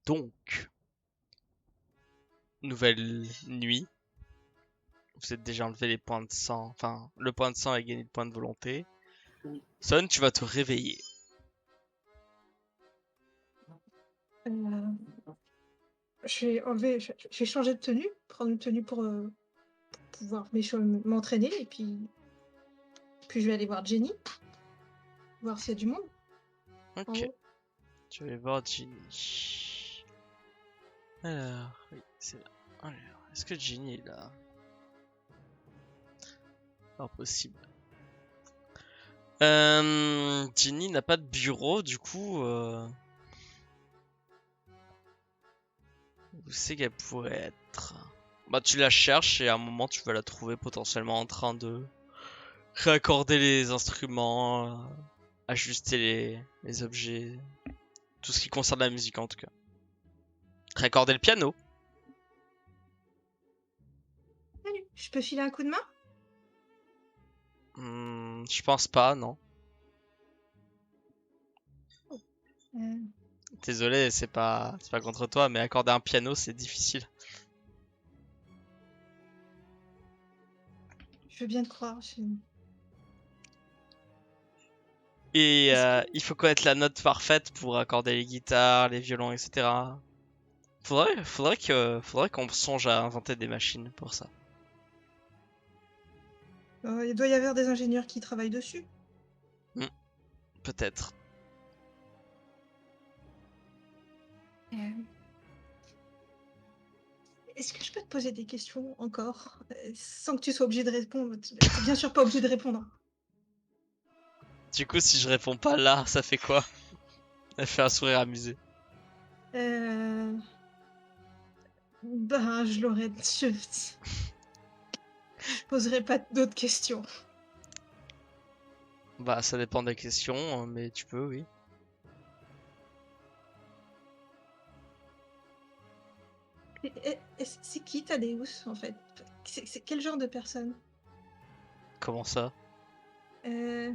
Donc, nouvelle nuit. Vous êtes déjà enlevé les points de sang. Enfin, le point de sang et gagné le point de volonté. Oui. Son, tu vas te réveiller. Je vais changer de tenue, prendre une tenue pour pouvoir m'entraîner et puis je vais aller voir Jenny, voir s'il y a du monde en Ok, haut. tu vas voir Ginny. Alors, oui, c'est là. Alors, est-ce que Ginny est là? Pas possible. Ginny n'a pas de bureau, du coup, où c'est qu'elle pourrait être? Bah, tu la cherches et à un moment, tu vas la trouver potentiellement en train de réaccorder les instruments, ajuster les objets, tout ce qui concerne la musique en tout cas. Réaccorder le piano. Salut, je peux filer un coup de main? Je pense pas, non. Euh, Désolé, c'est pas contre toi, mais accorder un piano, c'est difficile. je veux bien te croire. Et Est-ce que... il faut connaître la note parfaite pour accorder les guitares, les violons, etc. Faudrait qu'on songe à inventer des machines pour ça. Il doit y avoir des ingénieurs qui travaillent dessus. Peut-être. Euh, Est-ce que je peux te poser des questions encore, sans que tu sois obligé de répondre? T'es bien sûr pas obligé de répondre. Du coup, si je réponds pas là, ça fait quoi? Elle fait un sourire amusé. Ben, je l'aurais... Je poserai pas d'autres questions. Bah, ça dépend des questions, mais tu peux, oui. C'est qui Thaddeus, en fait? C'est quel genre de personne? Comment ça? Euh,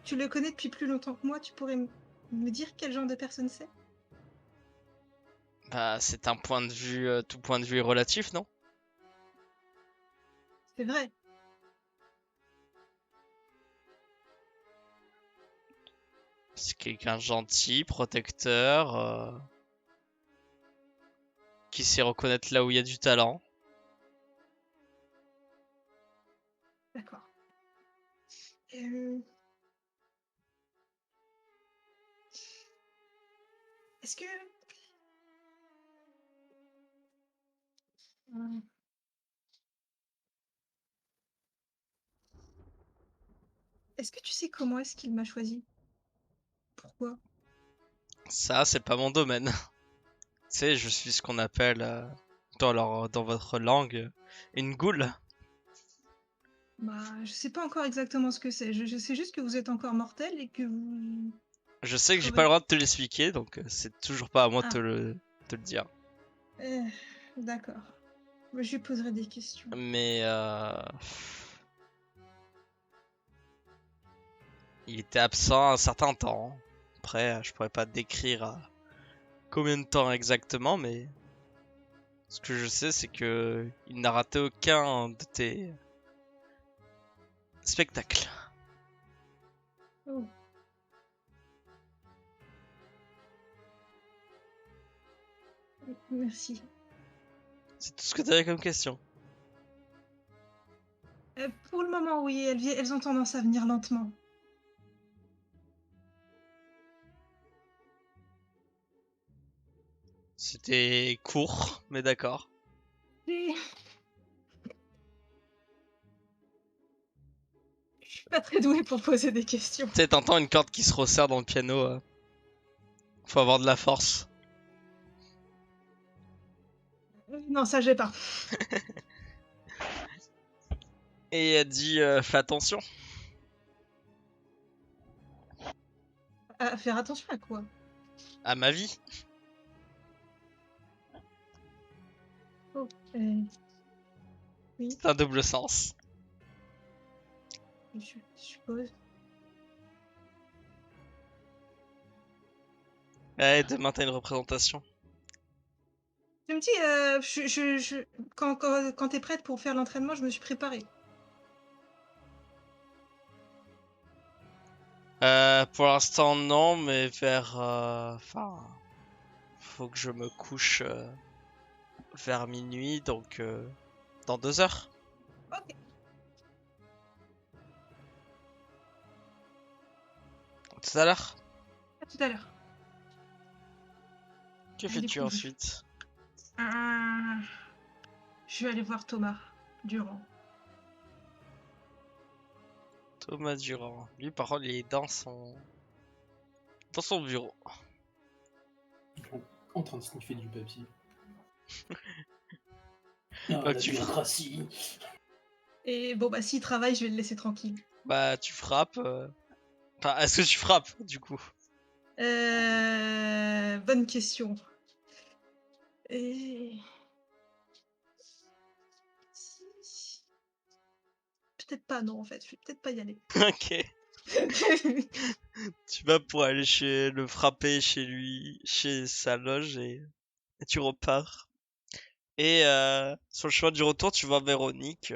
Tu le connais depuis plus longtemps que moi, tu pourrais me dire quel genre de personne c'est? Bah, c'est un point de vue, tout point de vue est relatif, non? C'est vrai. C'est quelqu'un de gentil, protecteur, qui sait reconnaître là où il y a du talent. D'accord. Euh, Est-ce que... euh, Est-ce que tu sais comment est-ce qu'il m'a choisi? Pourquoi? Ça, c'est pas mon domaine. Tu sais, je suis ce qu'on appelle, dans votre langue, une goule. Bah, je sais pas encore exactement ce que c'est. Je sais juste que vous êtes encore mortel et que vous Je sais que j'ai pas le travaillez... droit de te l'expliquer, donc c'est toujours pas à moi de Ah, te le dire. euh, d'accord. Moi, je lui poserai des questions. Mais il était absent un certain temps. Après, je pourrais pas te décrire combien de temps exactement, mais ce que je sais, c'est que il n'a raté aucun de tes spectacles. Oh. Merci. C'est tout ce que t'avais comme question. Pour le moment, oui, elles ont tendance à venir lentement. C'était court, mais d'accord. Et... Je suis pas très douée pour poser des questions. Tu sais, t'entends une corde qui se resserre dans le piano. Faut avoir de la force. Non, ça, j'ai pas. Et elle dit fais attention. Faire attention à quoi? À ma vie. Oh, oui, C'est un double sens. je suppose. Ouais, demain t'as une représentation. Je me dis, quand t'es prête pour faire l'entraînement, je me suis préparée. Pour l'instant non, mais vers... Enfin... faut que je me couche vers minuit, donc dans 2 heures. Ok, Tout à l'heure. à tout à l'heure. Que Du fais-tu coup, ensuite? Euh, je vais aller voir Thomas Durand. Thomas Durand. Lui, par contre, il est dans son bureau. En train de sniffer du papier. Ah, Bah, la bureaucratie. Et bon, bah, s'il travaille, je vais le laisser tranquille. Bah, tu frappes. Enfin, est-ce que tu frappes, du coup? Bonne question. Et... Peut-être pas, non, en fait. Je vais peut-être pas y aller. Ok. Tu vas pour aller le frapper chez lui, chez sa loge, et tu repars. Et sur le chemin du retour, tu vois Véronique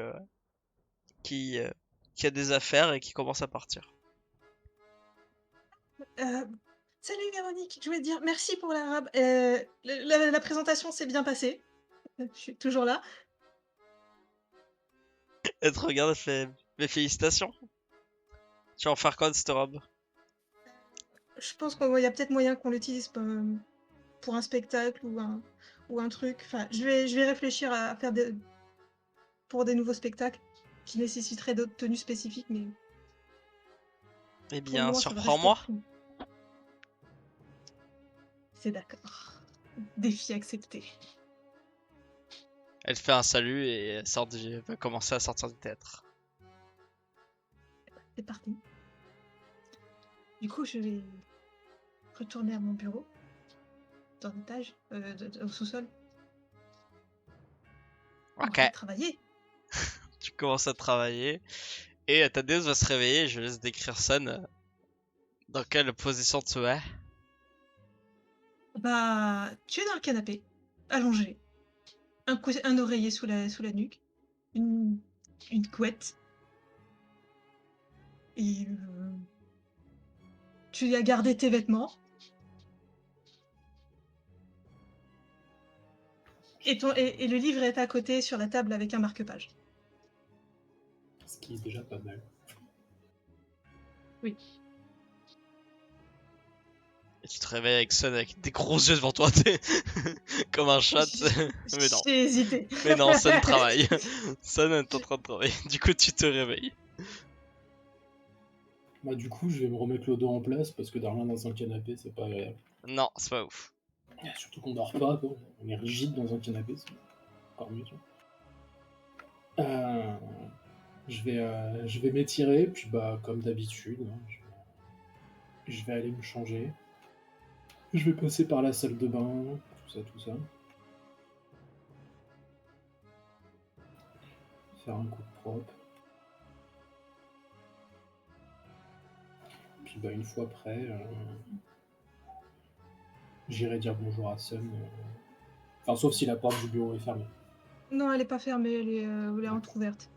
qui, euh, qui a des affaires et qui commence à partir. Euh, Salut Véronique, je voulais te dire merci pour l'arabe. La présentation s'est bien passée. Je suis toujours là. Elle te regarde, elle fait mes félicitations. Tu vas en faire quoi de cette robe? Je pense qu'il y a peut-être moyen qu'on l'utilise pour un spectacle ou un truc. Enfin, je vais réfléchir à faire pour des nouveaux spectacles qui nécessiteraient d'autres tenues spécifiques, mais Eh pour le bien, moment, ça va rester surprends-moi. flou. C'est d'accord. Défi accepté. Elle fait un salut et va commencer à sortir du théâtre. C'est parti. Du coup, je vais retourner à mon bureau, dans l'étage, au sous-sol. On Ok. va travailler. Tu commences à travailler et ta déesse va se réveiller. Je laisse décrire Sun. Dans quelle position tu es? Bah, tu es dans le canapé, allongé, un oreiller sous la nuque, une, une couette, et tu as gardé tes vêtements, et le livre est à côté sur la table avec un marque-page. Ce qui est déjà pas mal. Oui. Et tu te réveilles avec Sun avec des gros yeux devant toi, t'es comme un chat. Mais non. J'ai hésité. Mais non, Sun travaille. Sun est en train de travailler. Du coup, tu te réveilles. Bah, du coup, je vais me remettre le dos en place parce que dormir dans un canapé, c'est pas agréable. Non, c'est pas ouf. Surtout qu'on dort pas, quoi. On est rigide dans un canapé, c'est encore mieux. Tu vois. Je vais m'étirer, puis bah, comme d'habitude, hein, je vais aller me changer. Je vais passer par la salle de bain, tout ça. Faire un coup de propre. Puis bah, une fois prêt, j'irai dire bonjour à Sun. Enfin, sauf si la porte du bureau est fermée. Non, elle est pas fermée, elle est entrouverte.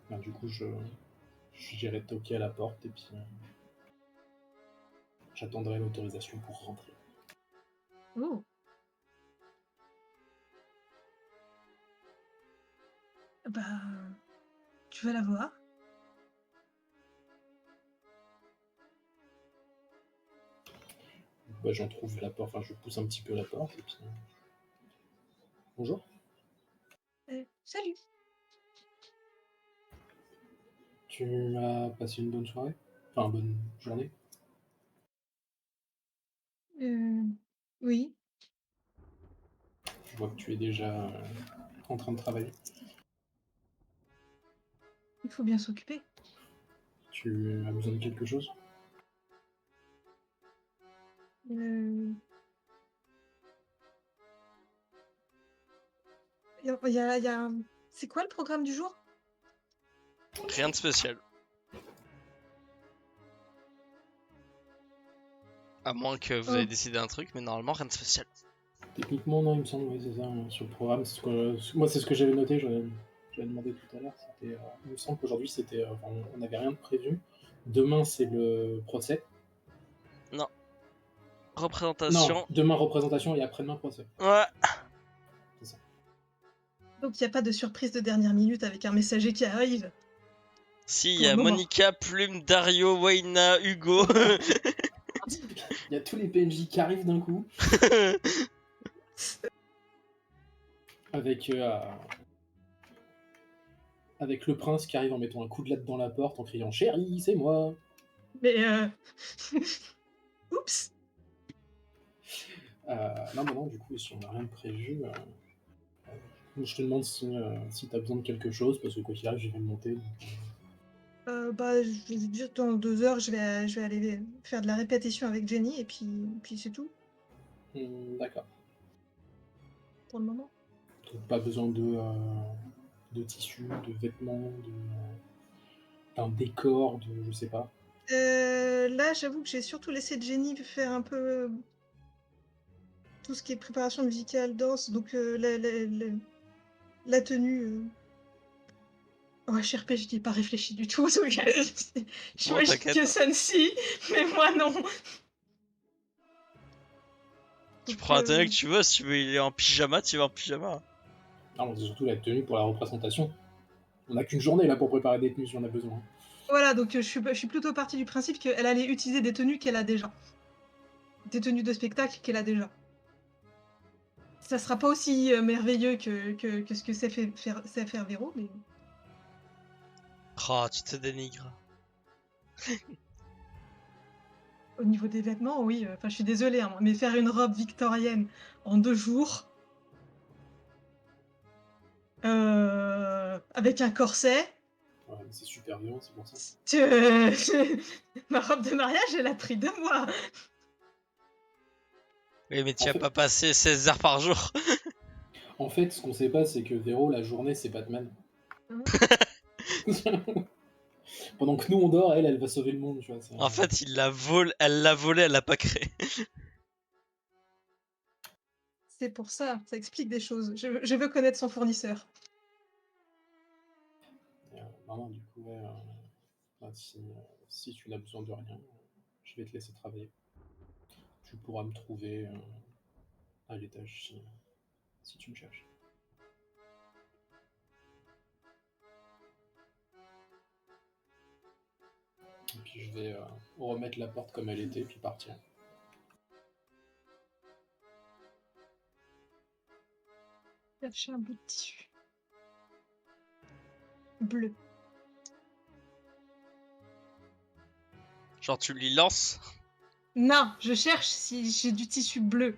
Bah, du coup, j'irai toquer à la porte et puis j'attendrai l'autorisation pour rentrer. Oh. Bah, tu vas la voir. Bah, j'en trouve la porte, enfin, je pousse un petit peu la porte et puis. Bonjour. Salut. Tu as passé une bonne soirée? Enfin, une bonne journée? Oui. Je vois que tu es déjà en train de travailler. Il faut bien s'occuper. Tu as besoin de quelque chose? Euh... y a... C'est quoi le programme du jour? Rien de spécial. À moins que vous Oh. ayez décidé un truc, mais normalement rien de spécial. Techniquement, non, il me semble, oui, c'est ça. Sur le programme, moi, c'est ce que j'avais noté, j'avais demandé tout à l'heure. Il me semble qu'aujourd'hui, on n'avait rien de prévu. Demain, c'est le procès. Non. Non, Représentation. demain, représentation et après-demain, procès. Ouais. C'est ça. Donc il n'y a pas de surprise de dernière minute avec un messager qui arrive. Si, il Pour y le a moment. Monica, Plume, Dario, Wayna, Hugo. Il y a tous les PNJ qui arrivent d'un coup, avec le prince qui arrive en mettant un coup de latte dans la porte, en criant « Chérie, c'est moi !» Mais oups. Non, du coup, si on n'a rien de prévu, je te demande si tu as besoin de quelque chose, parce que quoi qu'il arrive, je vais me monter. Bah, je vais dire dans 2 heures, je vais aller faire de la répétition avec Jenny et puis c'est tout D'accord. pour le moment. Donc, pas besoin de tissus, de vêtements, d'un décor, je sais pas. Là, j'avoue que j'ai surtout laissé Jenny faire un peu tout ce qui est préparation musicale, danse, donc la tenue. Oh, HRP, je n'y ai pas réfléchi du tout, donc j'imagine t'inquiète. que ça ne si, mais moi non. Tu Donc, prends la tenue que tu veux, si tu veux il est en pyjama, tu vas en pyjama. Non, c'est surtout la tenue pour la représentation. On n'a qu'une journée là pour préparer des tenues si on a besoin. Voilà, donc je suis plutôt partie du principe qu'elle allait utiliser des tenues qu'elle a déjà. Des tenues de spectacle qu'elle a déjà. Ça sera pas aussi merveilleux que ce que sait faire Véro, mais Oh, tu te dénigres. au niveau des vêtements, oui. Enfin, je suis désolée, hein, mais faire une robe victorienne en 2 jours, avec un corset, Ouais, mais c'est super violent, c'est pour ça. ma robe de mariage, elle a pris 2 mois. Oui, mais tu En vas fait- pas passer 16 heures par jour. En fait, ce qu'on sait pas, c'est que Véro, la journée, c'est Batman. Hein. Pendant que nous, on dort, elle va sauver le monde, tu vois. En fait, elle l'a volé, elle l'a pas créé. C'est pour ça, ça explique des choses. Je veux connaître son fournisseur. Non, du coup, ouais, bah, si tu n'as besoin de rien, je vais te laisser travailler. Tu pourras me trouver à l'étage si tu me cherches. Et puis je vais remettre la porte comme elle était, puis partir. Chercher un bout de tissu. Bleu. Genre, tu l'y lances. Non, je cherche si j'ai du tissu bleu.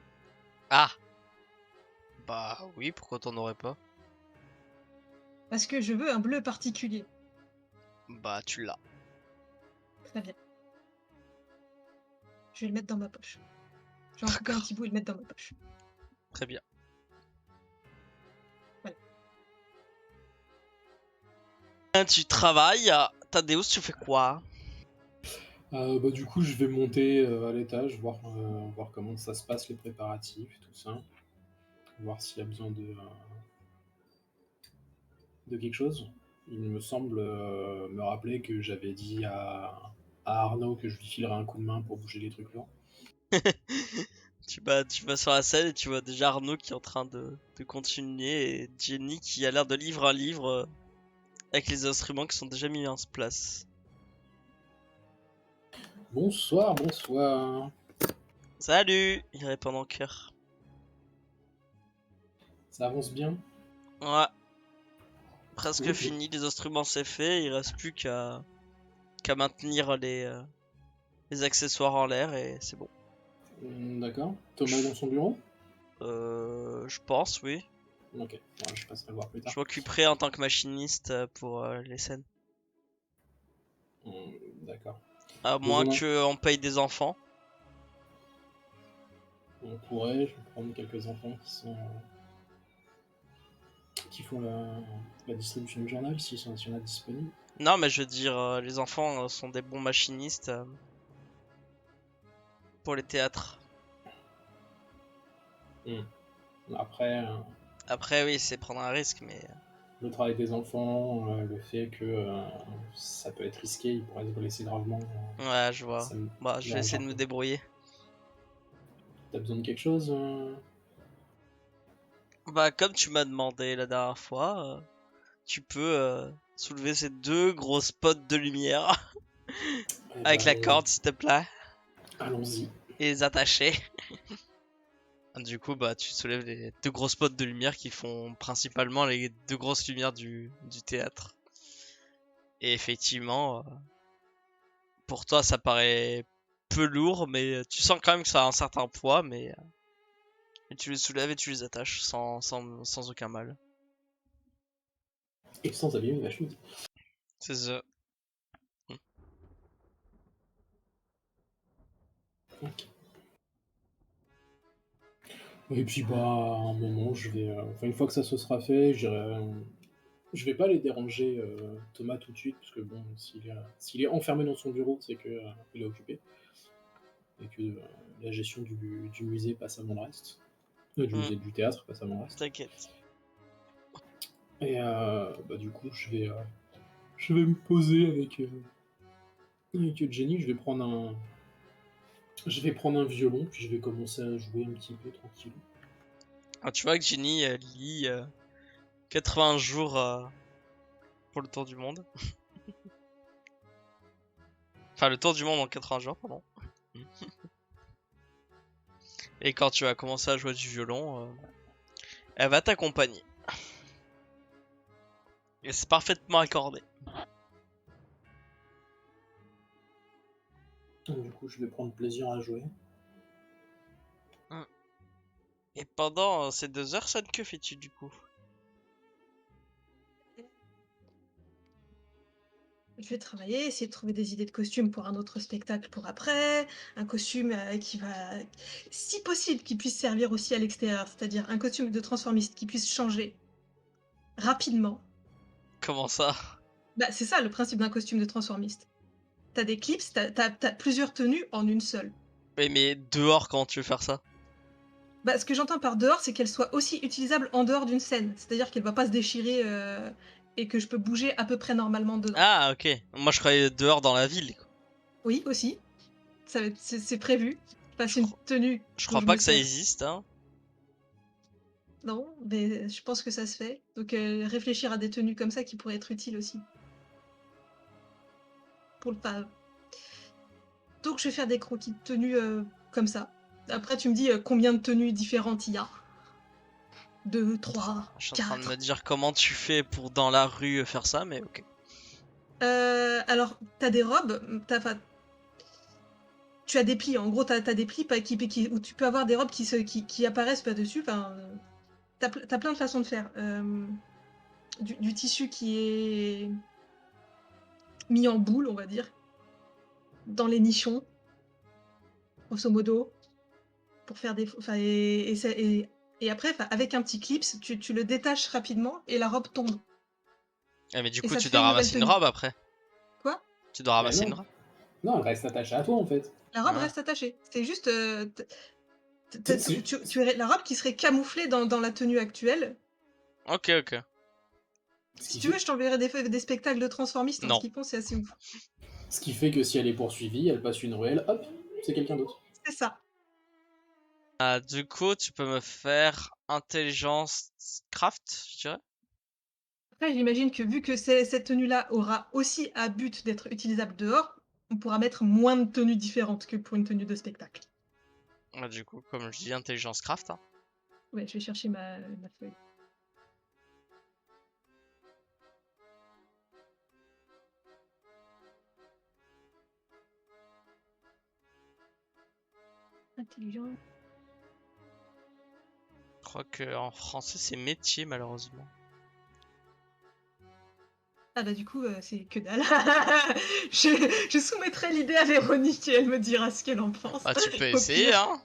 Ah. Bah oui, pourquoi t'en aurais pas? Parce que je veux un bleu particulier. Bah tu l'as. Très bien. Je vais le mettre dans ma poche. Je vais en couper un petit bout et le mettre dans ma poche. Très bien. Voilà. Tu travailles. Thaddeus, tu fais quoi? Bah, du coup, je vais monter à l'étage, voir comment ça se passe, les préparatifs, tout ça. Voir s'il y a besoin de quelque chose. Il me semble me rappeler que j'avais dit à Arnaud que je lui filerais un coup de main pour bouger les trucs lourds. Tu vas sur la scène et tu vois déjà Arnaud qui est en train de continuer et Jenny qui a l'air de livrer un livre avec les instruments qui sont déjà mis en place. Bonsoir, bonsoir. Salut! Il répond en chœur. Ça avance bien? Ouais. Presque Ok. fini, les instruments c'est fait, il reste plus qu'à maintenir les accessoires en l'air et c'est bon. D'accord. Thomas est dans son bureau? Je pense, oui. Ok, ouais, je passerai le voir plus tard. Je m'occuperai en tant que machiniste pour les scènes. D'accord. À moins Besoin- qu'on paye des enfants. On pourrait, je vais prendre quelques enfants qui font la distribution du journal, s'il y en a disponible. Non, mais je veux dire, les enfants sont des bons machinistes. pour les théâtres. Après, Après, oui, c'est prendre un risque, mais le travail des enfants, le fait que ça peut être risqué, ils pourraient se blesser gravement. ouais, je vois. Ça me Bah, je vais dérange essayer un de me peu. débrouiller. T'as besoin de quelque chose Bah, comme tu m'as demandé la dernière fois, tu peux soulever ces 2 grosses potes de lumière Eh avec ben, la corde, s'il te plaît, allons-y. et les attacher. Du coup, bah, tu soulèves les 2 grosses potes de lumière qui font principalement les 2 grosses lumières du théâtre. Et effectivement, pour toi, ça paraît peu lourd, mais tu sens quand même que ça a un certain poids, mais tu les soulèves et tu les attaches sans aucun mal. Et sans abîmer ma chute. C'est ça. Ok. Et puis, bah, à un moment, je vais. Enfin, une fois que ça se sera fait, je vais pas les déranger, Thomas, tout de suite, parce que bon, s'il est enfermé dans son bureau, c'est que il est occupé. Et que la gestion du musée passe à mon reste. Du musée du théâtre passe à mon reste. T'inquiète. Et bah, du coup, je vais me poser avec Jenny. Je vais prendre un violon, puis je vais commencer à jouer un petit peu tranquille. Ah, tu vois que Ginny lit 80 jours pour le tour du monde. Enfin, le tour du monde en 80 jours, pardon. Et quand tu vas commencer à jouer du violon, elle va t'accompagner. Et c'est parfaitement accordé. Donc, du coup, je vais prendre plaisir à jouer. Et pendant ces 2 heures, Son, que fais-tu du coup? Je vais travailler, essayer de trouver des idées de costumes pour un autre spectacle pour après, un costume qui va, si possible, qui puisse servir aussi à l'extérieur, c'est-à-dire un costume de transformiste qui puisse changer rapidement. Comment ça? Bah, c'est ça le principe d'un costume de transformiste. T'as des clips, t'as plusieurs tenues en une seule. Oui, mais dehors, comment tu veux faire ça? Bah, ce que j'entends par dehors, c'est qu'elle soit aussi utilisable en dehors d'une scène, c'est-à-dire qu'elle va pas se déchirer et que je peux bouger à peu près normalement dedans. Ah, ok. Moi, je croyais dehors dans la ville, quoi. Oui, aussi, c'est prévu. Enfin, c'est une tenue Je dont crois je pas me que ça sers. existe, hein. Non, mais je pense que ça se fait. Donc réfléchir à des tenues comme ça qui pourraient être utiles aussi. Pour le pas. Donc je vais faire des croquis de tenues comme ça. Après tu me dis combien de tenues différentes il y a. 2, 3, Je suis en train de 4. me dire comment tu fais pour dans la rue faire ça, mais ok. Alors t'as des robes, enfin, tu as des plis. En gros t'as des plis où tu peux avoir des robes qui apparaissent pas dessus. Enfin, t'as plein de façons de faire. Du tissu qui est mis en boule, on va dire, dans les nichons, grosso modo, pour faire des. Enfin, et après, avec un petit clips, tu le détaches rapidement et la robe tombe. Ah, mais du Et coup, ça te tu fait dois une nouvelle ramasser une tenue. robe après. Quoi? Tu dois Bah ramasser une non. robe. Non, elle reste attachée à toi, en fait. La robe Ah. reste attachée. C'est juste. C'est- Tu aurais la robe qui serait camouflée dans la tenue actuelle. Ok, ok. Ce Si qui tu veux, fait, je t'enverrai des spectacles de transformistes. Ce Non. qu'ils font, c'est assez ouf. ce qui fait que si elle est poursuivie, elle passe une ruelle, hop, c'est quelqu'un d'autre. C'est ça. Ah, du coup, tu peux me faire intelligence craft, je dirais. Après, j'imagine que vu que cette tenue-là aura aussi à but d'être utilisable dehors, on pourra mettre moins de tenues différentes que pour une tenue de spectacle. Ah, du coup, comme je dis, intelligence craft. Hein. Ouais, je vais chercher ma feuille. Intelligent. Je crois que en français, c'est métier, malheureusement. Ah bah du coup, c'est que dalle. Je soumettrai l'idée à Véronique et elle me dira ce qu'elle en pense. Bah, tu peux Au essayer, pire. hein.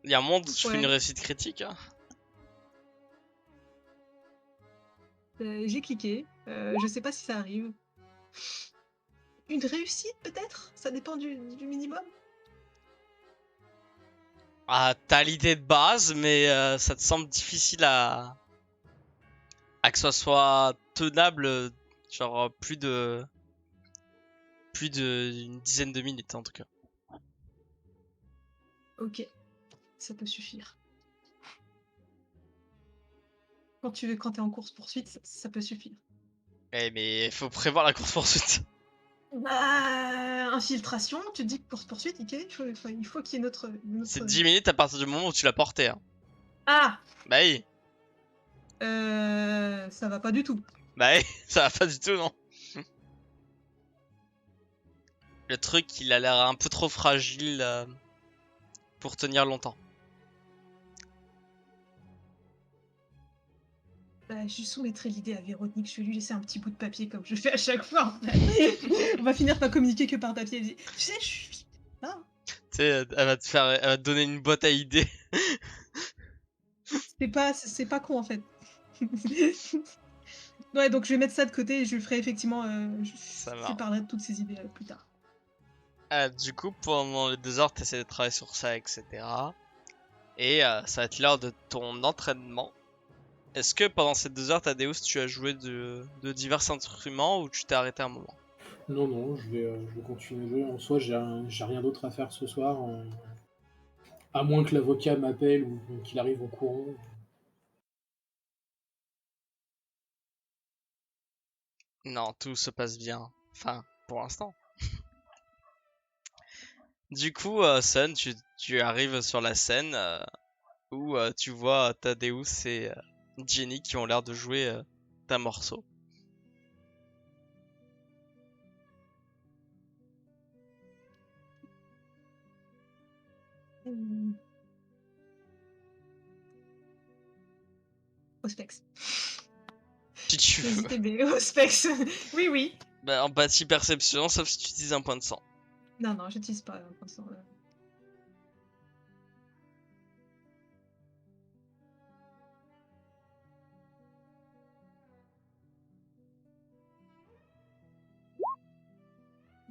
Il y a un monde où je fais une Ouais. réussite critique. Hein. J'ai cliqué. Je sais pas si ça arrive. Une réussite peut-être? Ça dépend du minimum. Ah, t'as l'idée de base, mais ça te semble difficile à que ça soit tenable, genre plus d'une dizaine de minutes en tout cas. Ok, ça peut suffire. Quand t'es en course-poursuite, ça peut suffire. Eh, mais il faut prévoir la course poursuite. Bah, infiltration, tu te dis que course-poursuite, ok, il faut qu'il y ait notre... C'est 10 minutes à partir du moment où tu l'as porté. Hein. Ah Bah oui, Ça va pas du tout. bah oui, ça va pas du tout, non. Le truc, il a l'air un peu trop fragile pour tenir longtemps. Bah, je soumettrai l'idée à Véronique, je vais lui laisser un petit bout de papier comme je fais à chaque fois. On va finir par communiquer que par papier. Elle dit, tu sais, je suis... Ah, Tu sais, elle va te donner une boîte à idées. c'est pas con en fait. Ouais, donc je vais mettre ça de côté et je ferai effectivement... Ça je marche. parlerai de toutes ces idées plus tard. Du coup, pendant les 2 heures, t'essaies de travailler sur ça, etc. Et ça va être l'heure de ton entraînement. Est-ce que pendant ces 2 heures, Thaddeus, tu as joué de divers instruments ou tu t'es arrêté un moment? Non, je vais continuer de jouer. En soi, j'ai rien d'autre à faire ce soir. À moins que l'avocat m'appelle ou qu'il arrive au courant. Non, tout se passe bien. Enfin, pour l'instant. Du coup, Sun, tu arrives sur la scène où tu vois Thaddeus et Jenny qui ont l'air de jouer un morceau. Auspex. Si tu J'ai veux. hésité, mais Auspex. Oui, oui. Bah, empathie perception, sauf si tu utilises un point de sang. Non, non, j'utilise pas pour l'instant.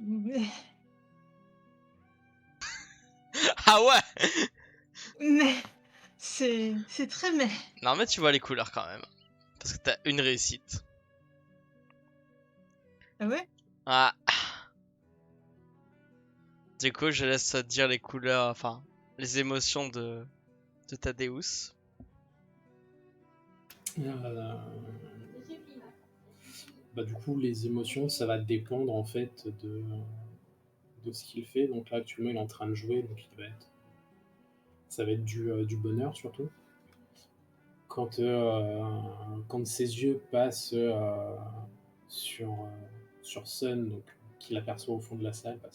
Mais... Ah ouais! mais... C'est très mais. Non, mais tu vois les couleurs quand même. Parce que t'as une réussite. Ah ouais? Ah. Du coup, je laisse te dire les couleurs, enfin, les émotions de Thaddeus. Euh, Bah, du coup, les émotions, ça va dépendre en fait de ce qu'il fait. Donc là, actuellement, il est en train de jouer, donc ça va être du bonheur surtout. Quand, quand ses yeux passent sur, sur Sun, donc qu'il aperçoit au fond de la salle, bah,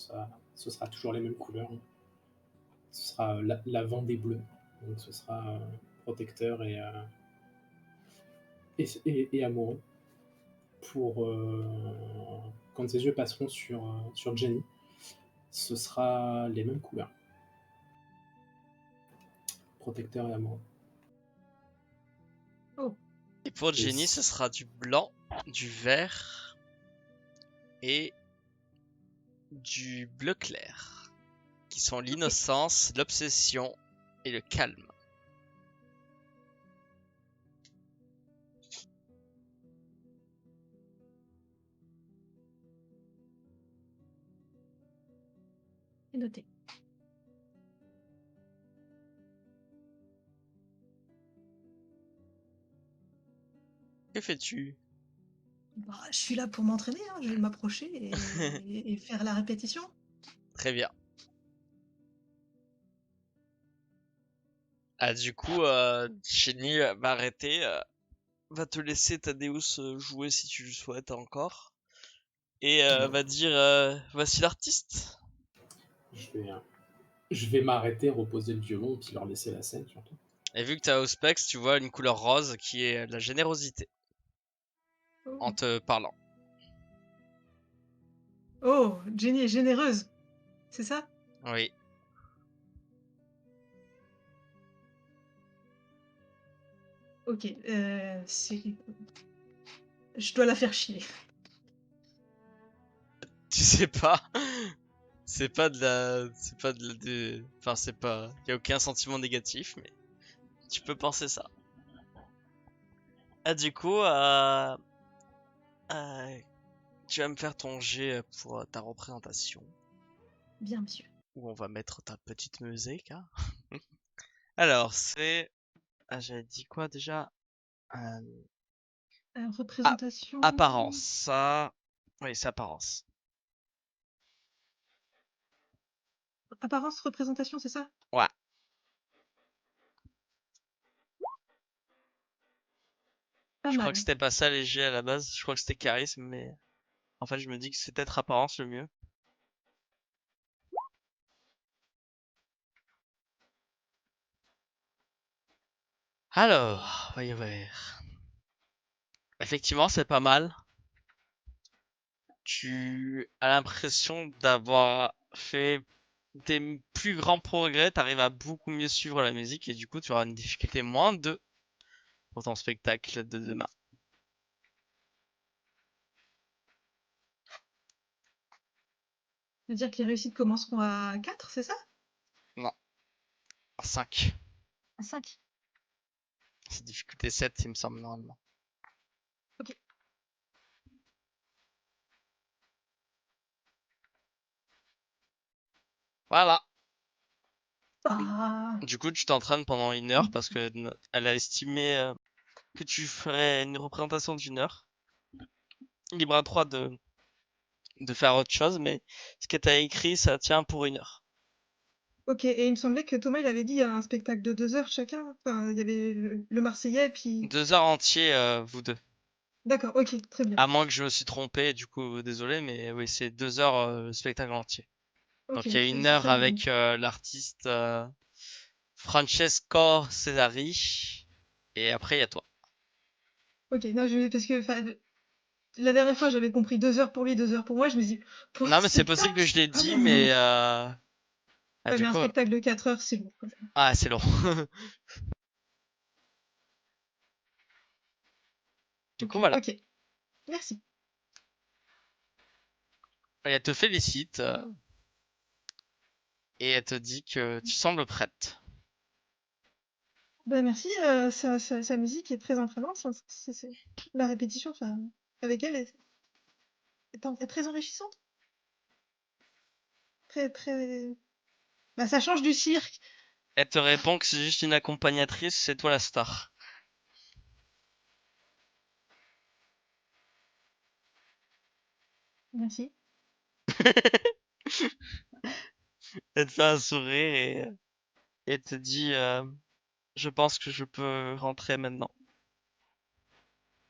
ce sera toujours les mêmes couleurs. Hein. Ce sera l'avant des bleus. Donc ce sera protecteur et amoureux. Pour quand ses yeux passeront sur Jenny, ce sera les mêmes couleurs. Protecteur et amoureux. Oh. Et pour Jenny, ce sera du blanc, du vert et du bleu clair. Qui sont l'innocence, l'obsession et le calme. C'est noté. Que fais-tu? Bah, je suis là pour m'entraîner, hein. Je vais m'approcher et faire la répétition. Très bien. Ah, du coup, Jenny va arrêter, va te laisser Thaddeus jouer si tu le souhaites encore. Et va dire voici l'artiste. Je vais m'arrêter, reposer le violon, puis leur laisser la scène surtout. Et vu que t'as Auspex, tu vois une couleur rose qui est la générosité en Oh. te parlant. Oh, Jenny est généreuse. C'est ça? Oui. Ok, je dois la faire chier. Tu sais pas C'est pas de la. C'est pas de la. Enfin, c'est pas. Y a aucun sentiment négatif, mais tu peux penser ça. Ah, du coup, tu vas me faire ton jet pour ta représentation. Bien, monsieur. Où on va mettre ta petite musique, hein. Alors, c'est. Ah, j'avais dit quoi déjà? Euh, Représentation. Apparence. Ça. Oui, c'est apparence. Apparence, représentation, c'est ça? Ouais. Pas Je crois que mal. c'était pas ça les jets à la base. Je crois que c'était charisme, mais en fait, je me dis que c'est peut-être apparence le mieux. Alors, voyons voir. Effectivement, c'est pas mal. Tu as l'impression d'avoir fait des plus grands progrès. T'arrives à beaucoup mieux suivre la musique et du coup, tu auras une difficulté moins 2 pour ton spectacle de demain. C'est-à-dire que les réussites commenceront à 4, c'est ça? Non, 5. À 5. C'est difficulté 7, il me semble, normalement. Ok. Voilà. Ah, Du coup, tu t'entraînes pendant 1 heure parce que elle a estimé que tu ferais une représentation d'1 heure. Libre à toi de faire autre chose, mais ce que t'as écrit, ça tient pour 1 heure. ok. Et il me semblait que Thomas, il avait dit un spectacle de 2 heures chacun. Enfin, il y avait le Marseillais, puis... 2 heures entiers, vous deux. D'accord, ok, très bien. À moins que je me suis trompé, du coup, désolé, mais oui, c'est 2 heures spectacle entier. Ok, Donc il y a c'est 1 heure très bien. avec l'artiste Francesco Cesari, et après il y a toi. Ok, non, parce que enfin, la dernière fois, j'avais compris 2 heures pour lui, 2 heures pour moi. Je me suis dit, pour un Non, mais c'est possible que spectacle? je l'ai dit, mais Ouais, du mais un coup, spectacle de 4 heures, c'est bon, quoi. ah, c'est long. Du coup, Ok, voilà. ok. Merci. Et elle te félicite et elle te dit que tu sembles prête. Bah, merci, sa musique est très entraînante. La répétition, enfin, avec elle est très enrichissante. Très, très. Bah, ça change du cirque. Elle te répond que c'est juste une accompagnatrice, c'est toi la star. Merci. Elle te fait un sourire et te dit je pense que je peux rentrer maintenant.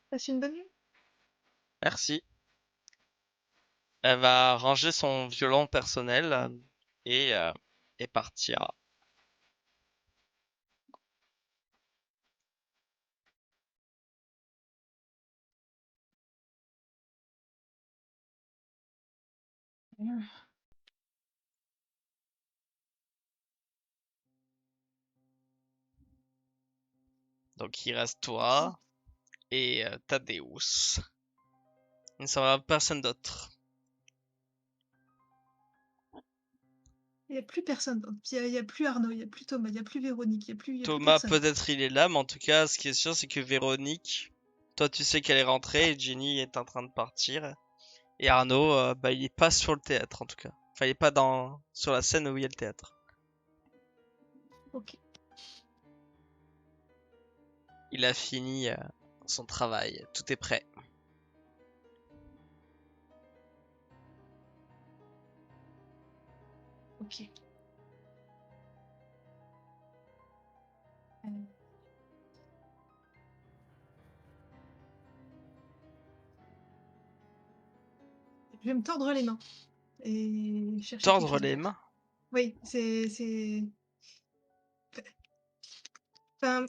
Passe une bonne nuit. Merci. Elle va ranger son violon personnel et, euh, et partir. Donc il reste toi et Thaddeus. Il ne sera personne d'autre. Il n'y a plus personne d'autre. Il y a plus Arnaud, il n'y a plus Thomas, il n'y a plus Véronique, il y a plus Thomas, personne. peut-être il est là, mais en tout cas, ce qui est sûr, c'est que Véronique, toi tu sais qu'elle est rentrée et Jenny est en train de partir. Et Arnaud, bah, il est pas sur le théâtre en tout cas. Enfin, il est pas sur la scène où il y a le théâtre. Ok. Il a fini son travail, tout est prêt. Ok. Je vais me tordre les mains et chercher quelque Tordre chose à les faire. mains. Oui, enfin,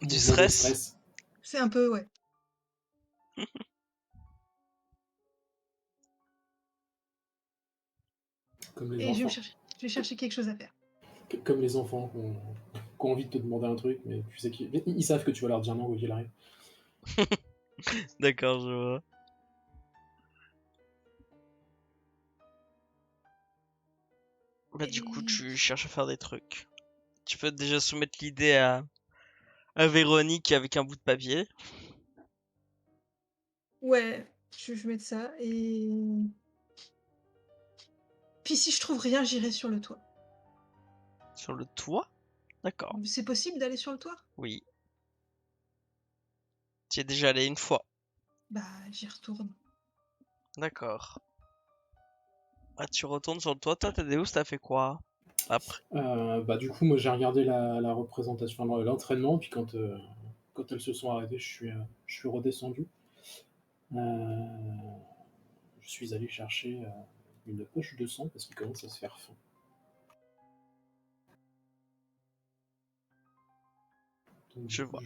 Du Mouvement de stress. stress, c'est un peu, ouais. comme les Et enfants. je vais chercher quelque chose à faire. Comme les enfants qui ont envie de te demander un truc, mais tu sais qu'ils savent que tu vas leur dire non quoi qu'il arrive. D'accord, je vois. Bah du coup, Et- tu cherches à faire des trucs. Tu peux déjà soumettre l'idée à Véronique avec un bout de papier. Ouais, je vais mettre ça. Et puis si je trouve rien, j'irai sur le toit. Sur le toit? D'accord. C'est possible d'aller sur le toit? Oui. Tu y es déjà allé une fois. Bah, j'y retourne. D'accord. Ah, tu retournes sur le toit. Toi, Tadeus, t'as fait quoi après? Bah, du coup, moi, j'ai regardé la représentation, enfin, l'entraînement, puis quand elles se sont arrêtées, je suis redescendu. Euh, je suis allé chercher une poche de sang parce qu'il commence à se faire faim. Donc, du Je coup, vois.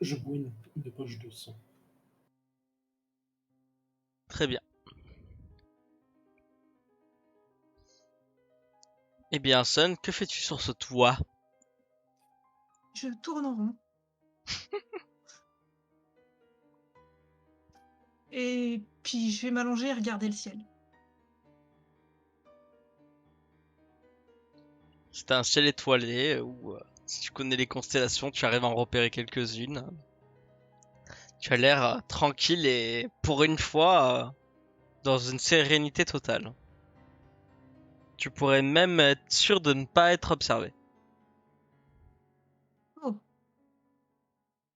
je bois une poche de sang. Très bien. Eh bien, Sun, que fais-tu sur ce toit? Je tourne en rond. Et puis je vais m'allonger et regarder le ciel. C'est un ciel étoilé où, si tu connais les constellations, tu arrives à en repérer quelques-unes. Tu as l'air tranquille et, pour une fois, dans une sérénité totale. Tu pourrais même être sûr de ne pas être observé.